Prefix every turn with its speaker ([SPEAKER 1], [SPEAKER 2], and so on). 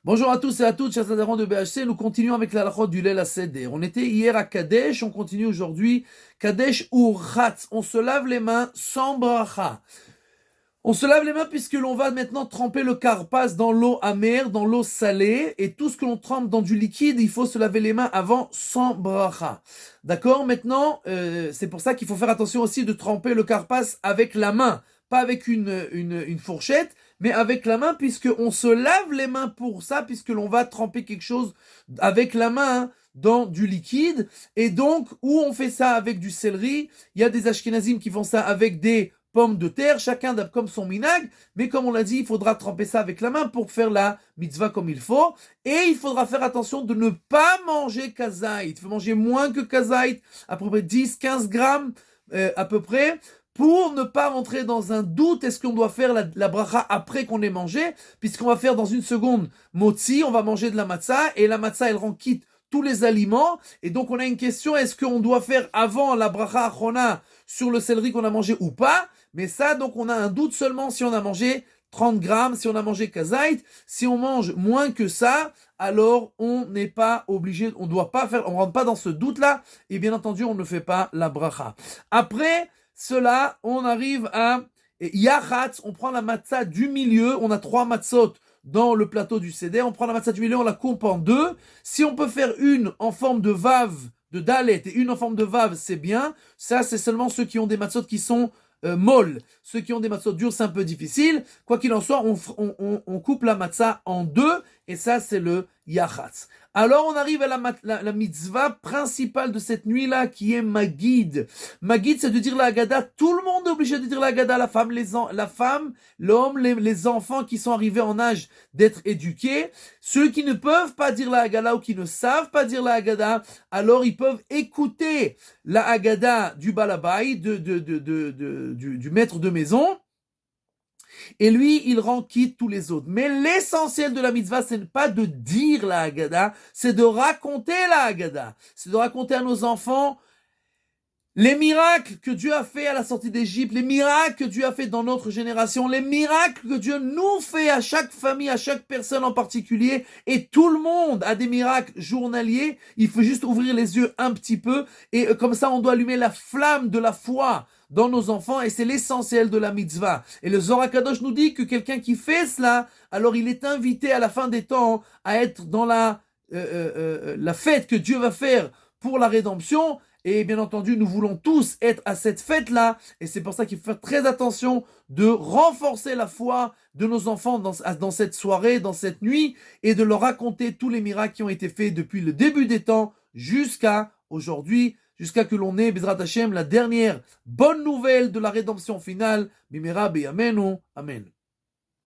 [SPEAKER 1] Bonjour à tous et à toutes, chers adhérents de BHC. Nous continuons avec la halachot du Leil HaSeder. On était hier à Kadesh, on continue aujourd'hui. Kadesh ou Ratz. On se lave les mains sans bracha. On se lave les mains puisque l'on va maintenant tremper le karpas dans l'eau amère, dans l'eau salée. Et tout ce que l'on trempe dans du liquide, il faut se laver les mains avant sans bracha. D'accord? Maintenant, c'est pour ça qu'il faut faire attention aussi de tremper le karpas avec la main. Pas avec une fourchette, mais avec la main, puisque on se lave les mains pour ça, puisque l'on va tremper quelque chose avec la main dans du liquide. Et donc, où on fait ça avec du céleri, il y a des ashkénazim qui font ça avec des pommes de terre, chacun comme son minag, mais comme on l'a dit, il faudra tremper ça avec la main pour faire la mitzvah comme il faut, et il faudra faire attention de ne pas manger kazaït. Il faut manger moins que kazaït, à peu près 10-15 grammes à peu près, pour ne pas rentrer dans un doute, est-ce qu'on doit faire la bracha après qu'on ait mangé, puisqu'on va faire dans une seconde motzi, on va manger de la matzah, et la matzah, elle rend quitte tous les aliments, et donc on a une question, est-ce qu'on doit faire avant la bracha achona sur le céleri qu'on a mangé ou pas? Mais ça, donc on a un doute seulement si on a mangé 30 grammes, si on a mangé kazaït. Si on mange moins que ça, alors on n'est pas obligé, on doit pas faire, on rentre pas dans ce doute-là, et bien entendu, on ne fait pas la bracha. Après cela, on arrive à Yachatz, on prend la matzah du milieu, on a 3 matzot dans le plateau du Seder, on prend la matzah du milieu, on la coupe en 2. Si on peut faire une en forme de vav, de dalet, et une en forme de vav, c'est bien. Ça, c'est seulement ceux qui ont des matzot qui sont molles. Ceux qui ont des matzot durs, c'est un peu difficile. Quoi qu'il en soit, on coupe la matzah en 2, et ça, c'est le Yachatz. Alors, on arrive à la mitzvah principale de cette nuit-là, qui est Magid. Magid, c'est de dire la Haggadah. Tout le monde est obligé de dire la Haggadah. La femme, l'homme, les enfants qui sont arrivés en âge d'être éduqués. Ceux qui ne peuvent pas dire la Haggadah ou qui ne savent pas dire la Haggadah, alors ils peuvent écouter la Haggadah du Balabai, du maître de maison. Et lui, il rend quitte tous les autres. Mais l'essentiel de la mitzvah, c'est pas de dire la Haggadah, c'est de raconter la Haggadah. C'est de raconter à nos enfants les miracles que Dieu a fait à la sortie d'Égypte, les miracles que Dieu a fait dans notre génération, les miracles que Dieu nous fait à chaque famille, à chaque personne en particulier, et tout le monde a des miracles journaliers. Il faut juste ouvrir les yeux un petit peu, et comme ça, on doit allumer la flamme de la foi dans nos enfants, et c'est l'essentiel de la mitzvah. Et le Zohar HaKadosh nous dit que quelqu'un qui fait cela, alors il est invité à la fin des temps à être dans la fête que Dieu va faire pour la rédemption. Et bien entendu, nous voulons tous être à cette fête-là. Et c'est pour ça qu'il faut faire très attention de renforcer la foi de nos enfants dans cette soirée, dans cette nuit, et de leur raconter tous les miracles qui ont été faits depuis le début des temps jusqu'à aujourd'hui, jusqu'à que l'on ait, Bezrat Hashem, la dernière bonne nouvelle de la rédemption finale. Bimera beyamenu. Amen.